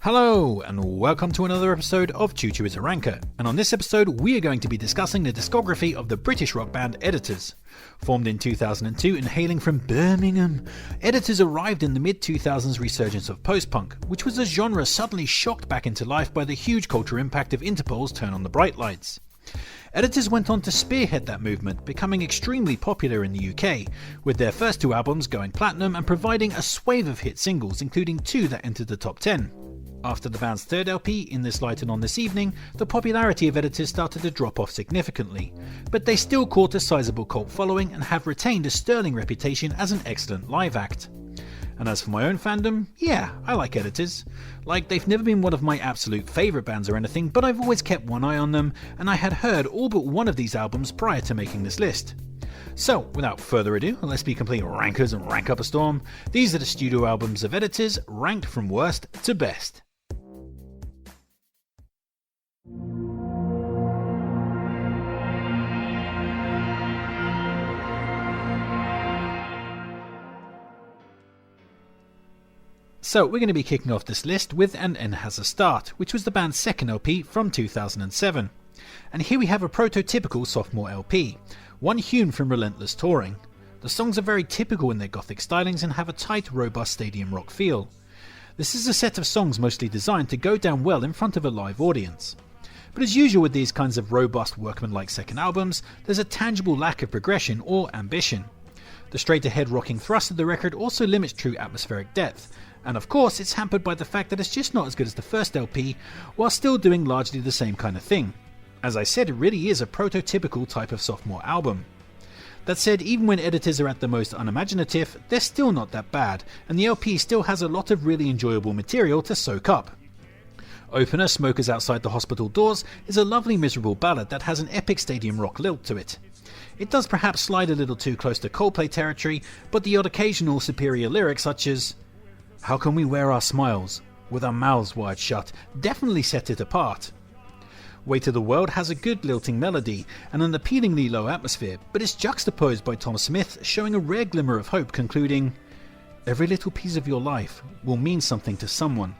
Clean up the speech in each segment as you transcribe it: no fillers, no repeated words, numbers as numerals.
Hello and welcome to another episode of Chuchu is a Ranker, and on this episode we are going to be discussing the discography of the British rock band Editors. Formed in 2002 and hailing from Birmingham, Editors arrived in the mid-2000s resurgence of post-punk, which was a genre suddenly shocked back into life by the huge cultural impact of Interpol's Turn on the Bright Lights. Editors went on to spearhead that movement, becoming extremely popular in the UK, with their first two albums going platinum and providing a swathe of hit singles, including two that entered the top 10. After the band's third LP, In This Light and On This Evening, the popularity of Editors started to drop off significantly, but they still caught a sizable cult following and have retained a sterling reputation as an excellent live act. And as for my own fandom, yeah, I like Editors. Like, they've never been one of my absolute favourite bands or anything, but I've always kept one eye on them, and I had heard all but one of these albums prior to making this list. So, without further ado, let's be complete rankers and rank up a storm. These are the studio albums of Editors, ranked from worst to best. So we're going to be kicking off this list with An End Has a Start, which was the band's second LP from 2007. And here we have a prototypical sophomore LP, one hewn from relentless touring. The songs are very typical in their gothic stylings and have a tight, robust stadium rock feel. This is a set of songs mostly designed to go down well in front of a live audience. But as usual with these kinds of robust, workmanlike second albums, there's a tangible lack of progression or ambition. The straight-ahead rocking thrust of the record also limits true atmospheric depth, and of course it's hampered by the fact that it's just not as good as the first LP, while still doing largely the same kind of thing. As I said, it really is a prototypical type of sophomore album. That said, even when Editors are at the most unimaginative, they're still not that bad, and the LP still has a lot of really enjoyable material to soak up. Opener, Smokers Outside the Hospital Doors, is a lovely miserable ballad that has an epic stadium rock lilt to it. It does perhaps slide a little too close to Coldplay territory, but the odd occasional superior lyrics such as "How can we wear our smiles with our mouths wide shut" definitely set it apart. Weight of the World has a good lilting melody and an appealingly low atmosphere, but is juxtaposed by Tom Smith showing a rare glimmer of hope, concluding, "Every little piece of your life will mean something to someone."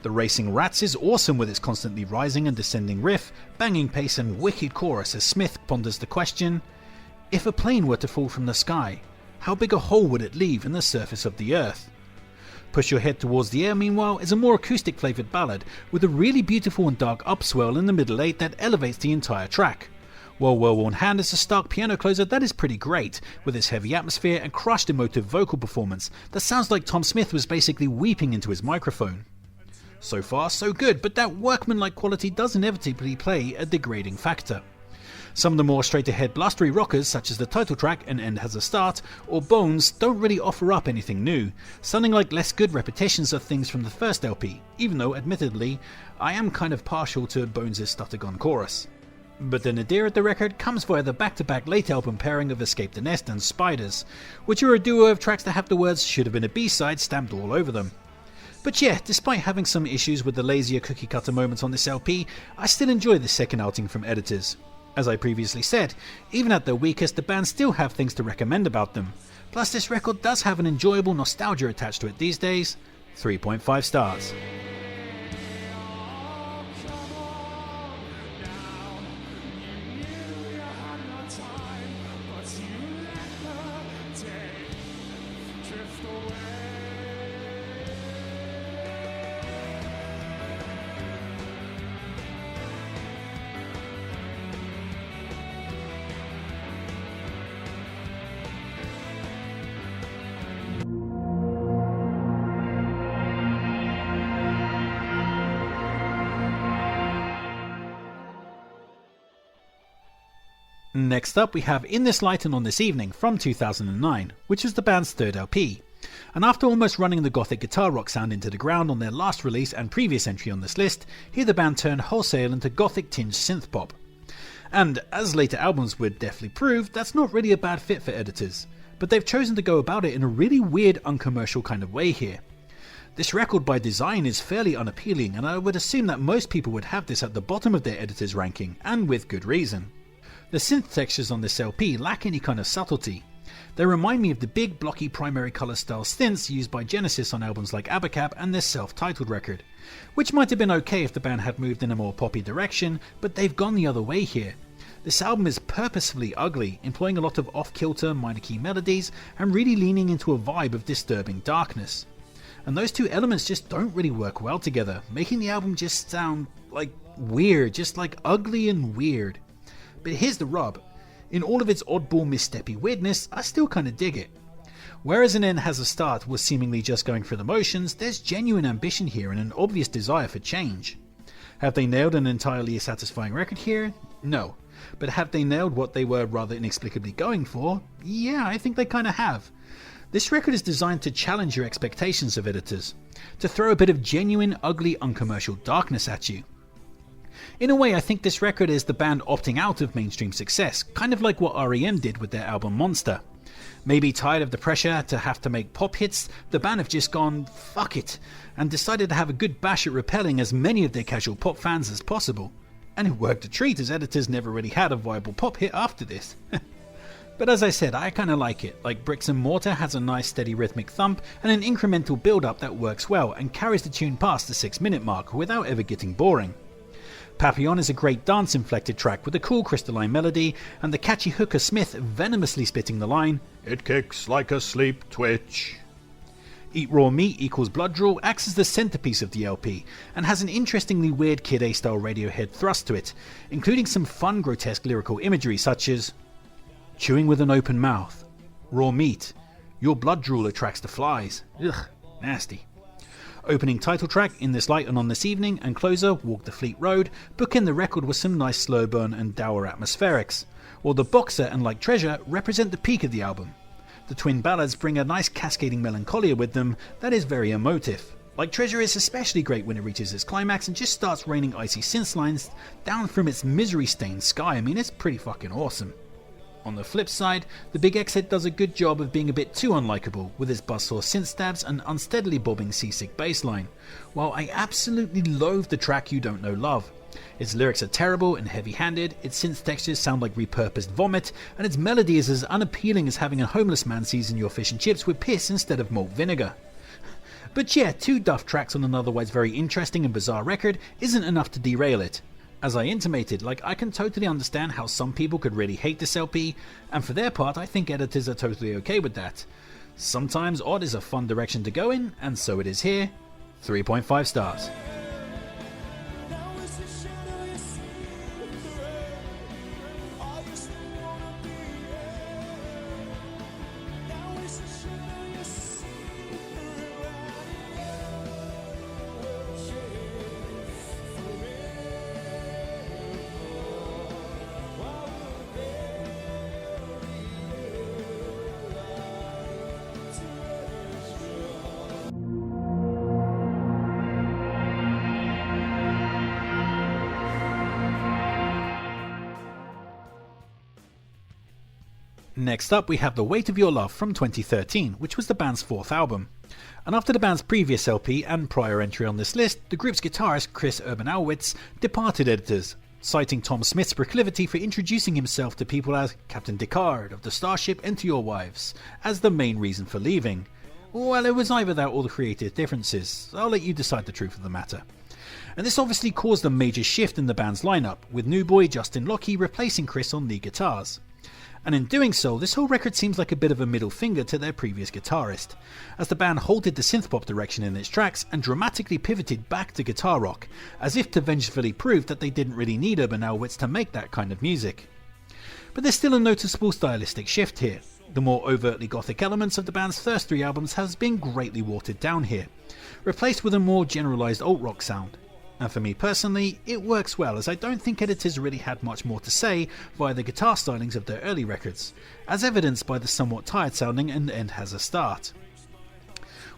The Racing Rats is awesome with its constantly rising and descending riff, banging pace and wicked chorus as Smith ponders the question, if a plane were to fall from the sky, how big a hole would it leave in the surface of the earth? Push Your Head Towards the Air, meanwhile, is a more acoustic flavoured ballad with a really beautiful and dark upswell in the middle eight that elevates the entire track. While Well Worn Hand is a stark piano closer that is pretty great, with its heavy atmosphere and crushed emotive vocal performance that sounds like Tom Smith was basically weeping into his microphone. So far, so good, but that workmanlike quality does inevitably play a degrading factor. Some of the more straight-ahead blustery rockers, such as the title track An End Has a Start, or Bones, don't really offer up anything new, sounding like less good repetitions of things from the first LP, even though, admittedly, I am kind of partial to Bones' stuttergun chorus. But the nadir of the record comes via the back-to-back late album pairing of Escape the Nest and Spiders, which are a duo of tracks that have the words "should have been a B-side" stamped all over them. But yeah, despite having some issues with the lazier cookie-cutter moments on this LP, I still enjoy this second outing from Editors. As I previously said, even at their weakest, the band still have things to recommend about them. Plus, this record does have an enjoyable nostalgia attached to it these days. 3.5 stars. Next up we have In This Light and On This Evening from 2009, which was the band's third LP. And after almost running the gothic guitar rock sound into the ground on their last release and previous entry on this list, here the band turned wholesale into gothic tinged synthpop. And as later albums would definitely prove, that's not really a bad fit for Editors, but they've chosen to go about it in a really weird uncommercial kind of way here. This record by design is fairly unappealing, and I would assume that most people would have this at the bottom of their Editors ranking, and with good reason. The synth textures on this LP lack any kind of subtlety. They remind me of the big blocky primary colour style synths used by Genesis on albums like Abacab and their self-titled record, which might have been okay if the band had moved in a more poppy direction, but they've gone the other way here. This album is purposefully ugly, employing a lot of off-kilter minor key melodies and really leaning into a vibe of disturbing darkness. And those two elements just don't really work well together, making the album just sound like weird, just like ugly and weird. But here's the rub. In all of its oddball missteppy weirdness, I still kinda dig it. Whereas An End Has a Start was seemingly just going through the motions, there's genuine ambition here and an obvious desire for change. Have they nailed an entirely satisfying record here? No. But have they nailed what they were rather inexplicably going for? Yeah, I think they kinda have. This record is designed to challenge your expectations of editors, to throw a bit of genuine, ugly, uncommercial darkness at you. In a way, I think this record is the band opting out of mainstream success, kind of like what R.E.M. did with their album Monster. Maybe tired of the pressure to have to make pop hits, the band have just gone fuck it, and decided to have a good bash at repelling as many of their casual pop fans as possible. And it worked a treat, as editors never really had a viable pop hit after this. But as I said, I kinda like it. Like Bricks and Mortar has a nice steady rhythmic thump and an incremental build up that works well and carries the tune past the 6-minute mark without ever getting boring. Papillon is a great dance-inflected track with a cool crystalline melody and the catchy hooker Smith venomously spitting the line, "It kicks like a sleep twitch." Eat Raw Meat equals Blood Drool acts as the centerpiece of the LP and has an interestingly weird Kid A style Radiohead thrust to it, including some fun grotesque lyrical imagery such as chewing with an open mouth, raw meat, your blood drool attracts the flies, ugh, nasty. Opening title track In This Light and On This Evening and closer Walk the Fleet Road bookend the record with some nice slow burn and dour atmospherics, while The Boxer and Like Treasure represent the peak of the album. The twin ballads bring a nice cascading melancholia with them that is very emotive. Like Treasure is especially great when it reaches its climax and just starts raining icy synth lines down from its misery-stained sky. I mean, it's pretty fucking awesome. On the flip side, the Big Exit does a good job of being a bit too unlikable with its buzzsaw synth stabs and unsteadily bobbing seasick bassline, while I absolutely loathe the track You Don't Know Love. Its lyrics are terrible and heavy-handed, its synth textures sound like repurposed vomit, and its melody is as unappealing as having a homeless man season your fish and chips with piss instead of malt vinegar. But yeah, 2 duff tracks on an otherwise very interesting and bizarre record isn't enough to derail it. As I intimated, I can totally understand how some people could really hate this LP, and for their part I think editors are totally okay with that. Sometimes odd is a fun direction to go in, and so it is here. 3.5 stars. Next up we have The Weight of Your Love from 2013, which was the band's 4th album. And after the band's previous LP and prior entry on this list, the group's guitarist Chris Urbanowitz departed editors, citing Tom Smith's proclivity for introducing himself to people as Captain Descartes of the starship Enter Your Wives as the main reason for leaving. Well, it was either that or the creative differences. I'll let you decide the truth of the matter. And this obviously caused a major shift in the band's lineup, with new boy Justin Lockie replacing Chris on lead guitars. And in doing so, this whole record seems like a bit of a middle finger to their previous guitarist, as the band halted the synthpop direction in its tracks and dramatically pivoted back to guitar rock, as if to vengefully prove that they didn't really need Urbanowitz to make that kind of music. But there's still a noticeable stylistic shift here. The more overtly gothic elements of the band's first 3 albums has been greatly watered down here, replaced with a more generalised alt-rock sound. And for me personally, it works well, as I don't think editors really had much more to say via the guitar stylings of their early records, as evidenced by the somewhat tired sounding An End Has a Start.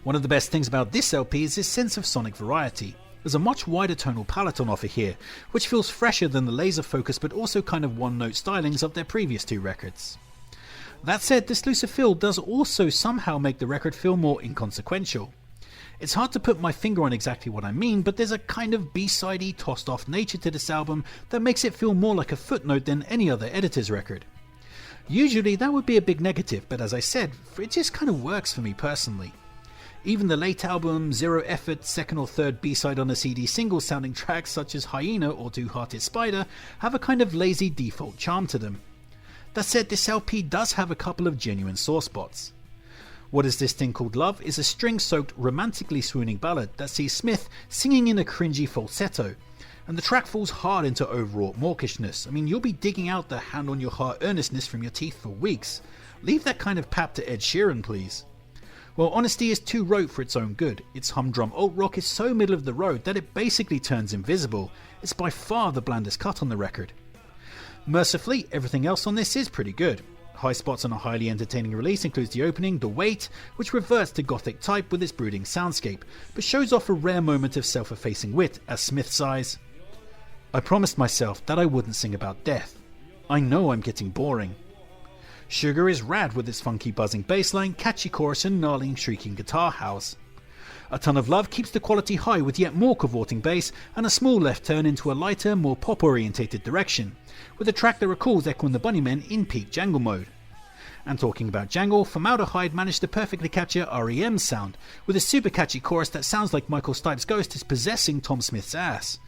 One of the best things about this LP is its sense of sonic variety. There's a much wider tonal palette on offer here, which feels fresher than the laser focus but also kind of one-note stylings of their previous 2 records. That said, this looser feel does also somehow make the record feel more inconsequential. It's hard to put my finger on exactly what I mean, but there's a kind of B-sidey, tossed-off nature to this album that makes it feel more like a footnote than any other editor's record. Usually that would be a big negative, but as I said, it just kind of works for me personally. Even the late album, zero effort, second or third B-side on a CD single sounding tracks such as Hyena or Two-Hearted Spider have a kind of lazy default charm to them. That said, this LP does have a couple of genuine sore spots. What Is This Thing Called Love is a string-soaked, romantically swooning ballad that sees Smith singing in a cringy falsetto, and the track falls hard into overwrought mawkishness. I mean, you'll be digging out the hand-on-your-heart earnestness from your teeth for weeks. Leave that kind of pap to Ed Sheeran, please. Well, Honesty is too rote for its own good. Its humdrum alt-rock is so middle of the road that it basically turns invisible. It's by far the blandest cut on the record. Mercifully, everything else on this is pretty good. High spots on a highly entertaining release includes the opening, The Wait, which reverts to gothic type with its brooding soundscape, but shows off a rare moment of self-effacing wit as Smith sighs, "I promised myself that I wouldn't sing about death. I know I'm getting boring." Sugar is rad with its funky buzzing bassline, catchy chorus and gnarly shrieking guitar howls. A Ton of Love keeps the quality high with yet more cavorting bass and a small left turn into a lighter, more pop-orientated direction, with a track that recalls Echo and the Bunnymen in peak jangle mode. And talking about jangle, Formaldehyde managed to perfectly capture REM's sound, with a super catchy chorus that sounds like Michael Stipe's ghost is possessing Tom Smith's ass.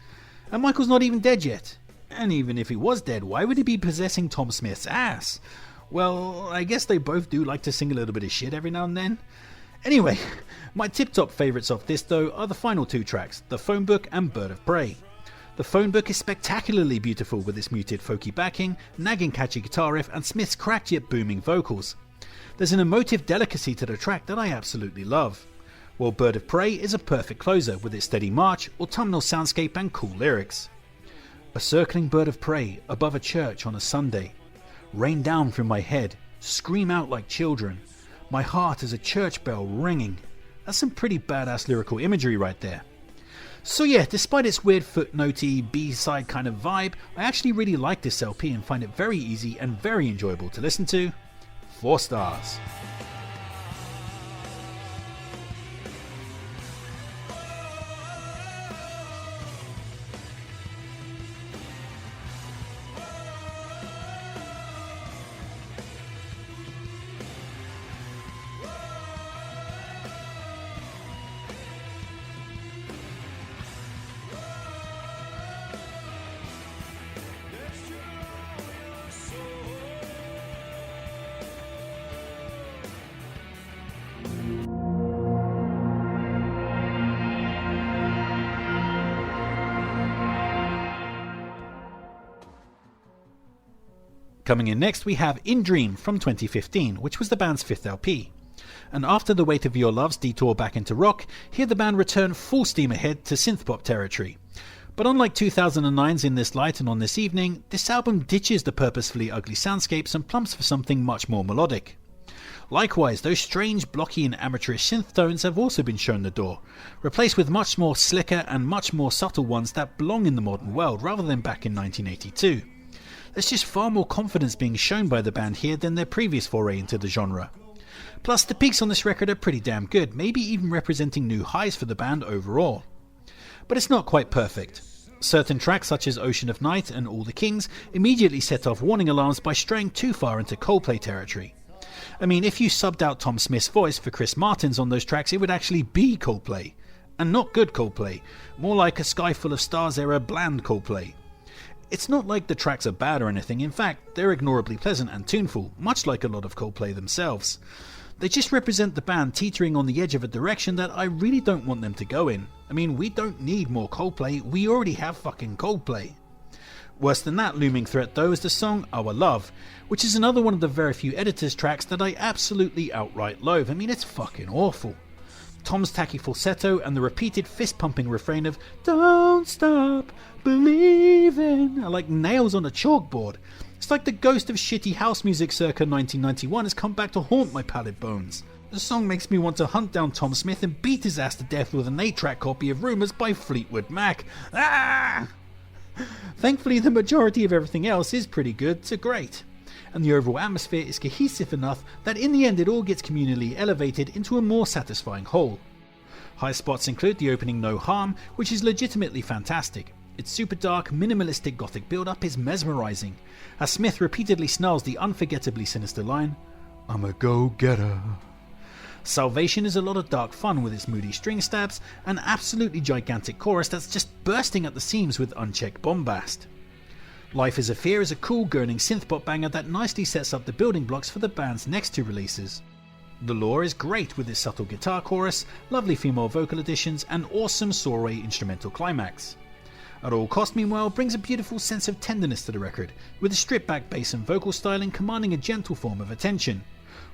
And Michael's not even dead yet. And even if he was dead, why would he be possessing Tom Smith's ass? Well, I guess they both do like to sing a little bit of shit every now and then. Anyway, my tip-top favourites of this though are the final two tracks, The Phone Book and Bird of Prey. The Phone Book is spectacularly beautiful with its muted folky backing, nagging catchy guitar riff and Smith's cracked yet booming vocals. There's an emotive delicacy to the track that I absolutely love. While Bird of Prey is a perfect closer with its steady march, autumnal soundscape and cool lyrics. A circling bird of prey above a church on a Sunday. Rain down through my head, scream out like children. My heart is a church bell ringing. That's some pretty badass lyrical imagery right there. So yeah, despite its weird footnotey B-side kind of vibe, I actually really like this LP and find it very easy and very enjoyable to listen to. 4 stars. Coming in next we have In Dream from 2015, which was the band's 5th LP. And after the weight of Your Love's detour back into rock, here the band return full steam ahead to synthpop territory. But unlike 2009's In This Light and On This Evening, this album ditches the purposefully ugly soundscapes and plumps for something much more melodic. Likewise, those strange, blocky and amateurish synth tones have also been shown the door, replaced with much more slicker and much more subtle ones that belong in the modern world rather than back in 1982. There's just far more confidence being shown by the band here than their previous foray into the genre. Plus, the peaks on this record are pretty damn good, maybe even representing new highs for the band overall. But it's not quite perfect. Certain tracks such as Ocean of Night and All the Kings immediately set off warning alarms by straying too far into Coldplay territory. I mean, if you subbed out Tom Smith's voice for Chris Martin's on those tracks, it would actually be Coldplay. And not good Coldplay, more like a Sky Full of Stars era bland Coldplay. It's not like the tracks are bad or anything, in fact, they're ignorably pleasant and tuneful, much like a lot of Coldplay themselves. They just represent the band teetering on the edge of a direction that I really don't want them to go in. I mean, we don't need more Coldplay, we already have fucking Coldplay. Worse than that looming threat though is the song Our Love, which is another one of the very few Editor's tracks that I absolutely outright loathe. I mean, it's fucking awful. Tom's tacky falsetto and the repeated fist-pumping refrain of "Don't stop believing" are like nails on a chalkboard. It's like the ghost of shitty house music circa 1991 has come back to haunt my pallid bones. The song makes me want to hunt down Tom Smith and beat his ass to death with an 8-track copy of Rumours by Fleetwood Mac. Ah! Thankfully, the majority of everything else is pretty good to great, and the overall atmosphere is cohesive enough that in the end it all gets communally elevated into a more satisfying whole. High spots include the opening No Harm, which is legitimately fantastic. Its super dark, minimalistic gothic build-up is mesmerising, as Smith repeatedly snarls the unforgettably sinister line, "I'm a go-getter." Salvation is a lot of dark fun with its moody string stabs and absolutely gigantic chorus that's just bursting at the seams with unchecked bombast. Life is a Fear is a cool gurning synthpop banger that nicely sets up the building blocks for the band's next two releases. The Lore is great with its subtle guitar chorus, lovely female vocal additions and awesome soiree instrumental climax. At All Cost, meanwhile, brings a beautiful sense of tenderness to the record, with a stripped back bass and vocal styling commanding a gentle form of attention.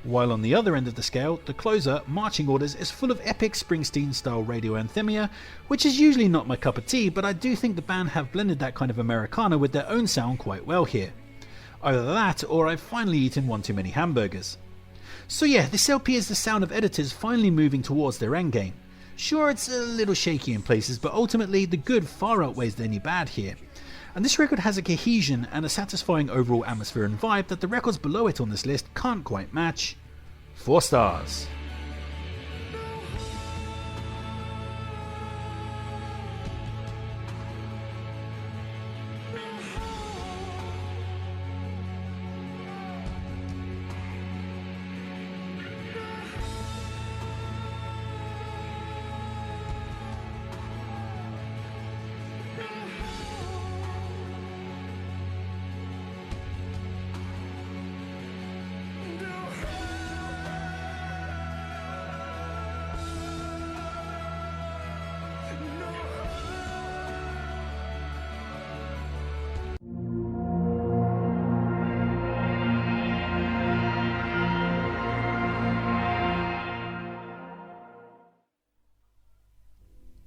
While on the other end of the scale, the closer, Marching Orders, is full of epic Springsteen-style radio anthemia, which is usually not my cup of tea, but I do think the band have blended that kind of Americana with their own sound quite well here. Either that, or I've finally eaten one too many hamburgers. So yeah, this LP is the sound of editors finally moving towards their endgame. Sure, it's a little shaky in places, but ultimately the good far outweighs any bad here. And this record has a cohesion and a satisfying overall atmosphere and vibe that the records below it on this list can't quite match. 4 stars.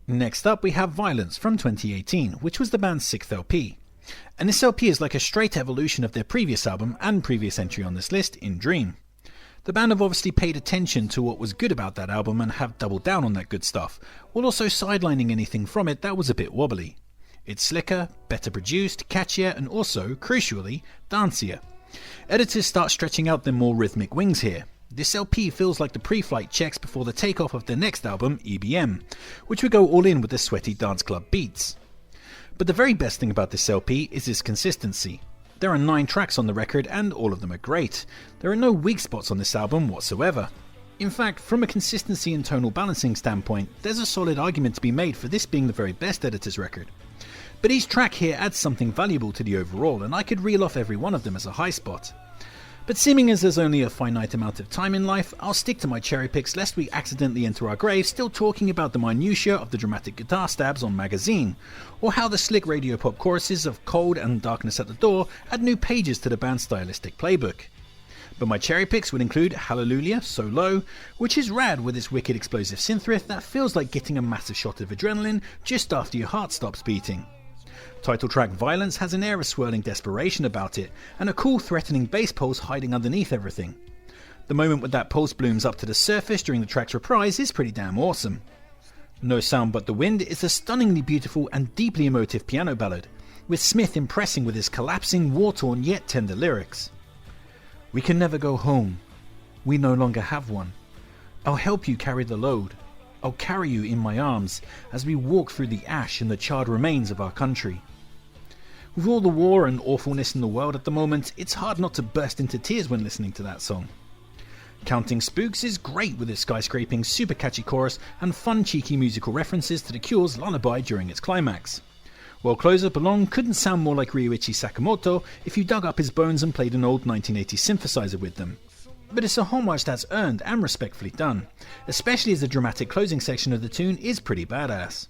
Next up we have Violence from 2018, which was the band's 6th LP. And this LP is like a straight evolution of their previous album and previous entry on this list, In Dream. The band have obviously paid attention to what was good about that album and have doubled down on that good stuff, while also sidelining anything from it that was a bit wobbly. It's slicker, better produced, catchier and also, crucially, dancier. Editors start stretching out their more rhythmic wings here. This LP feels like the pre-flight checks before the takeoff of their next album, EBM, which would go all in with the sweaty dance club beats. But the very best thing about this LP is its consistency. There are 9 tracks on the record and all of them are great. There are no weak spots on this album whatsoever. In fact, from a consistency and tonal balancing standpoint, there's a solid argument to be made for this being the very best Editor's record. But each track here adds something valuable to the overall, and I could reel off every one of them as a high spot. But seeming as there's only a finite amount of time in life, I'll stick to my cherry picks lest we accidentally enter our graves still talking about the minutiae of the dramatic guitar stabs on Magazine, or how the slick radio pop choruses of Cold and Darkness at the Door add new pages to the band's stylistic playbook. But my cherry picks would include Hallelujah, So Low, which is rad with its wicked explosive synth riff that feels like getting a massive shot of adrenaline just after your heart stops beating. Title track Violence has an air of swirling desperation about it, and a cool threatening bass pulse hiding underneath everything. The moment when that pulse blooms up to the surface during the track's reprise is pretty damn awesome. No Sound But the Wind is a stunningly beautiful and deeply emotive piano ballad, with Smith impressing with his collapsing, war-torn yet tender lyrics. We can never go home. We no longer have one. I'll help you carry the load. I'll carry you in my arms as we walk through the ash and the charred remains of our country. With all the war and awfulness in the world at the moment, it's hard not to burst into tears when listening to that song. Counting Spooks is great with its skyscraping, super catchy chorus and fun cheeky musical references to The Cure's Lullaby during its climax. While Close Up Along couldn't sound more like Ryuichi Sakamoto if you dug up his bones and played an old 1980s synthesizer with them. But it's a homage that's earned and respectfully done, especially as the dramatic closing section of the tune is pretty badass.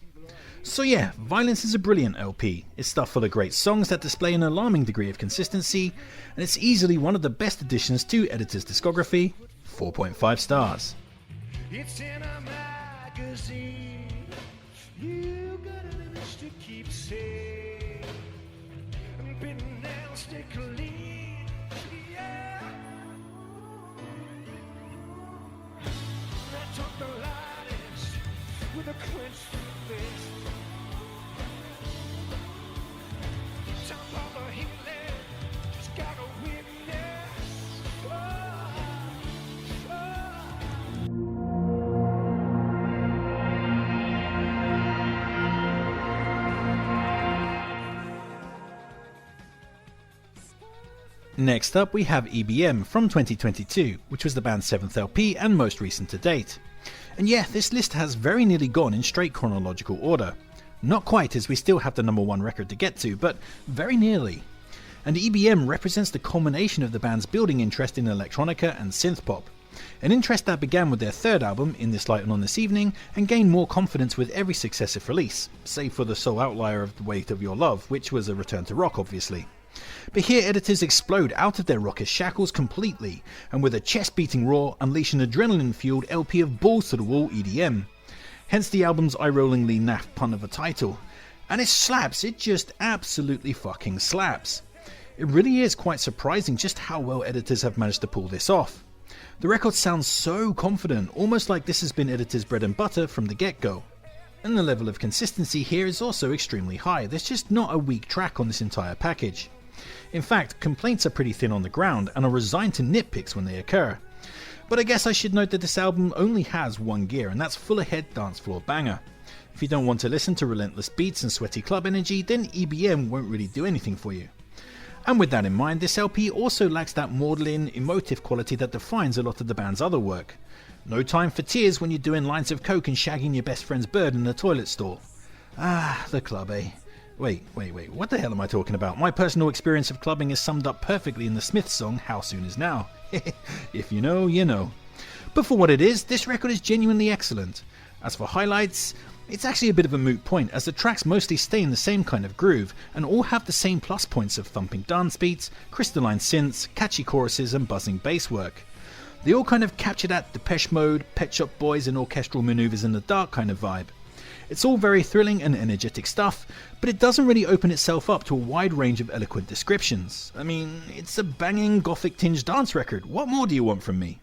So yeah, Violence is a brilliant LP. It's stuffed full of great songs that display an alarming degree of consistency, and it's easily one of the best additions to Editor's discography. 4.5 stars. It's in a magazine. You got an image to keep safe. Bitten nails stay clean. Yeah. I took the lightest with a clenched fist. Time for the healing. Just gotta witness. Next up we have EBM from 2022, which was the band's 7th LP and most recent to date. And yeah, this list has very nearly gone in straight chronological order. Not quite, as we still have the number 1 record to get to, but very nearly. And EBM represents the culmination of the band's building interest in electronica and synthpop. An interest that began with their 3rd album, In This Light and On This Evening, and gained more confidence with every successive release, save for the sole outlier of The Weight of Your Love, which was a return to rock obviously. But here editors explode out of their rockish shackles completely, and with a chest-beating raw, unleash an adrenaline-fueled LP of balls-to-the-wall EDM. Hence the album's eye-rollingly naff pun of a title. And it slaps, it just absolutely fucking slaps. It really is quite surprising just how well editors have managed to pull this off. The record sounds so confident, almost like this has been editors' bread and butter from the get-go. And the level of consistency here is also extremely high, there's just not a weak track on this entire package. In fact, complaints are pretty thin on the ground and are resigned to nitpicks when they occur. But I guess I should note that this album only has one gear, and that's full ahead dance floor banger. If you don't want to listen to relentless beats and sweaty club energy, then EBM won't really do anything for you. And with that in mind, this LP also lacks that maudlin, emotive quality that defines a lot of the band's other work. No time for tears when you're doing lines of coke and shagging your best friend's bird in a toilet stall. Ah, the club, eh? Wait, what the hell am I talking about? My personal experience of clubbing is summed up perfectly in the Smiths song How Soon Is Now. If you know, you know. But for what it is, this record is genuinely excellent. As for highlights, it's actually a bit of a moot point, as the tracks mostly stay in the same kind of groove and all have the same plus points of thumping dance beats, crystalline synths, catchy choruses and buzzing bass work. They all kind of capture that Depeche Mode, Pet Shop Boys and orchestral maneuvers in the dark kind of vibe. It's all very thrilling and energetic stuff, but it doesn't really open itself up to a wide range of eloquent descriptions. I mean, it's a banging gothic tinged dance record, what more do you want from me?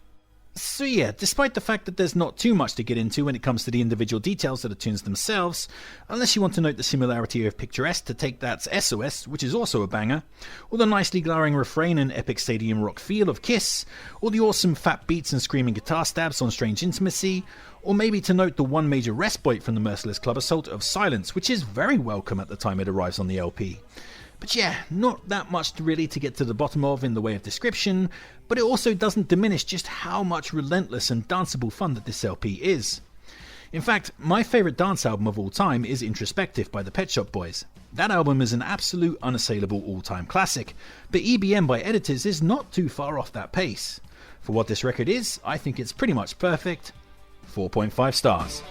So yeah, despite the fact that there's not too much to get into when it comes to the individual details of the tunes themselves, unless you want to note the similarity of Picturesque to Take That's SOS, which is also a banger, or the nicely glowering refrain and epic stadium rock feel of Kiss, or the awesome fat beats and screaming guitar stabs on Strange Intimacy, or maybe to note the one major respite from the merciless club assault of Silence, which is very welcome at the time it arrives on the LP. But yeah, not that much really to get to the bottom of in the way of description, but it also doesn't diminish just how much relentless and danceable fun that this LP is. In fact, my favourite dance album of all time is Introspective by the Pet Shop Boys. That album is an absolute unassailable all-time classic, but EBM by Editors is not too far off that pace. For what this record is, I think it's pretty much perfect. 4.5 stars.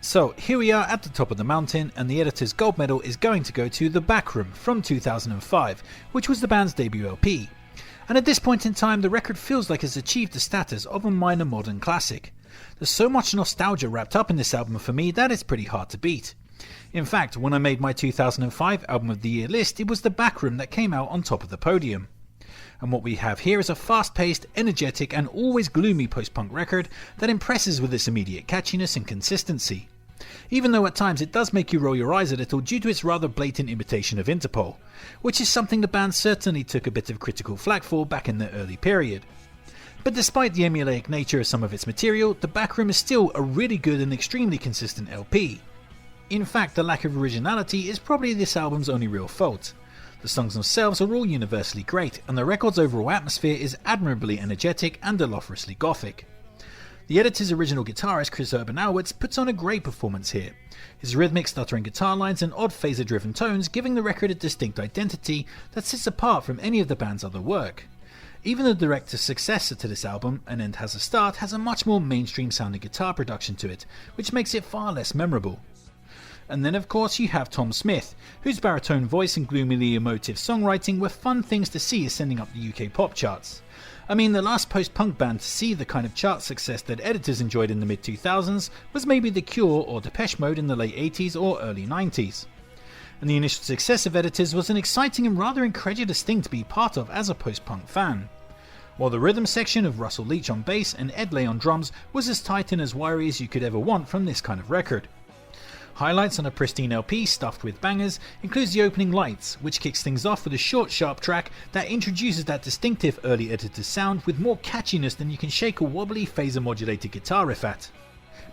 So here we are at the top of the mountain, and the editor's gold medal is going to go to The Backroom from 2005, which was the band's debut LP. And at this point in time, the record feels like it's achieved the status of a minor modern classic. There's so much nostalgia wrapped up in this album for me that it's pretty hard to beat. In fact, when I made my 2005 Album of the Year list, it was The Backroom that came out on top of the podium. And what we have here is a fast-paced, energetic and always gloomy post-punk record that impresses with its immediate catchiness and consistency. Even though at times it does make you roll your eyes a little due to its rather blatant imitation of Interpol, which is something the band certainly took a bit of critical flack for back in the early period. But despite the emulaic nature of some of its material, The Backroom is still a really good and extremely consistent LP. In fact, the lack of originality is probably this album's only real fault. The songs themselves are all universally great, and the record's overall atmosphere is admirably energetic and delocorously gothic. The editor's original guitarist Chris Urban-Alwitz puts on a great performance here, his rhythmic stuttering guitar lines and odd phaser-driven tones giving the record a distinct identity that sits apart from any of the band's other work. Even the direct successor to this album, An End Has a Start, has a much more mainstream sounding guitar production to it, which makes it far less memorable. And then of course you have Tom Smith, whose baritone voice and gloomily emotive songwriting were fun things to see ascending up the UK pop charts. I mean, the last post-punk band to see the kind of chart success that Editors enjoyed in the mid-2000s was maybe The Cure or Depeche Mode in the late 80s or early 90s. And the initial success of Editors was an exciting and rather incredulous thing to be part of as a post-punk fan. While the rhythm section of Russell Leach on bass and Ed Lay on drums was as tight and as wiry as you could ever want from this kind of record. Highlights on a pristine LP stuffed with bangers includes the opening Lights, which kicks things off with a short sharp track that introduces that distinctive early Editors sound with more catchiness than you can shake a wobbly phaser modulated guitar riff at.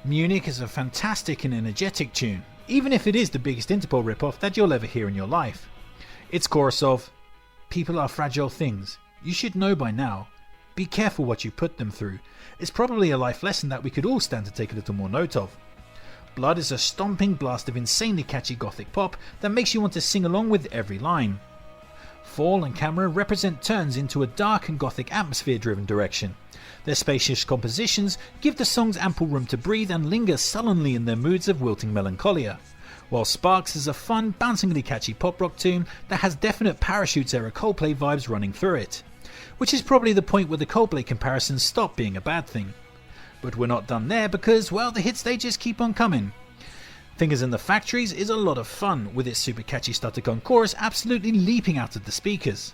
Munich is a fantastic and energetic tune, even if it is the biggest Interpol ripoff that you'll ever hear in your life. Its chorus of "People are fragile things, you should know by now, be careful what you put them through," is probably a life lesson that we could all stand to take a little more note of. Blood is a stomping blast of insanely catchy gothic pop that makes you want to sing along with every line. Fall and Camera represent turns into a dark and gothic atmosphere driven direction. Their spacious compositions give the songs ample room to breathe and linger sullenly in their moods of wilting melancholia, while Sparks is a fun, bouncingly catchy pop rock tune that has definite Parachutes era Coldplay vibes running through it, which is probably the point where the Coldplay comparisons stop being a bad thing. But we're not done there because, well, the hits they just keep on coming. Fingers in the Factories is a lot of fun, with its super catchy stuttercon chorus absolutely leaping out of the speakers.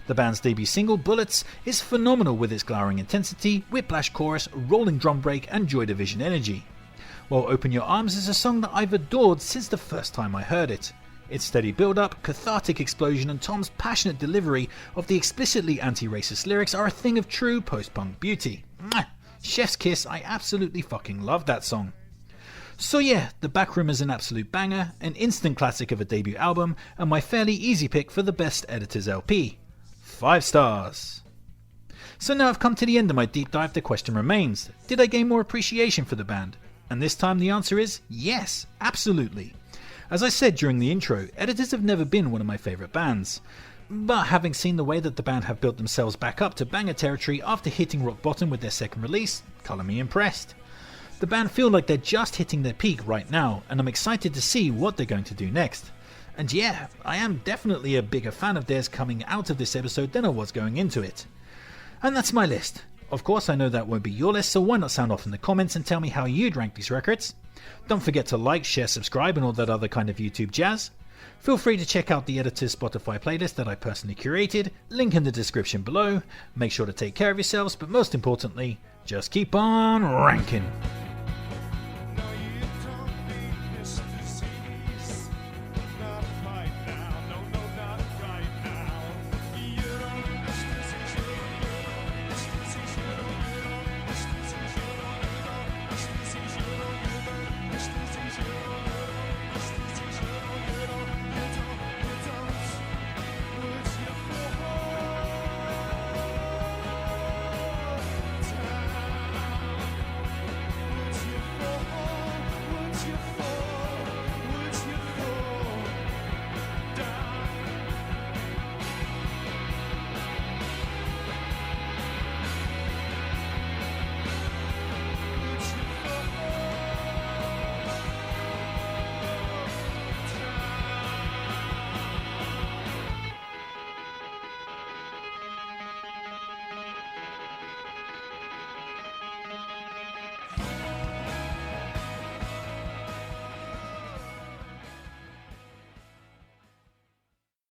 The band's debut single, Bullets, is phenomenal with its glowering intensity, whiplash chorus, rolling drum break and Joy Division energy. While Open Your Arms is a song that I've adored since the first time I heard it. Its steady build-up, cathartic explosion and Tom's passionate delivery of the explicitly anti-racist lyrics are a thing of true post-punk beauty. Mwah! Chef's kiss, I absolutely fucking love that song. So yeah, The Backroom is an absolute banger, an instant classic of a debut album, and my fairly easy pick for the best Editors LP. 5 stars. So now I've come to the end of my deep dive. The question remains, did I gain more appreciation for the band? And this time the answer is yes, absolutely. As I said during the intro, Editors have never been one of my favourite bands. But having seen the way that the band have built themselves back up to banger territory after hitting rock bottom with their second release, colour me impressed. The band feel like they're just hitting their peak right now, and I'm excited to see what they're going to do next. And yeah, I am definitely a bigger fan of theirs coming out of this episode than I was going into it. And that's my list. Of course I know that won't be your list, so why not sound off in the comments and tell me how you'd rank these records. Don't forget to like, share, subscribe and all that other kind of YouTube jazz. Feel free to check out the Editors Spotify playlist that I personally curated, link in the description below. Make sure to take care of yourselves, but most importantly, just keep on ranking.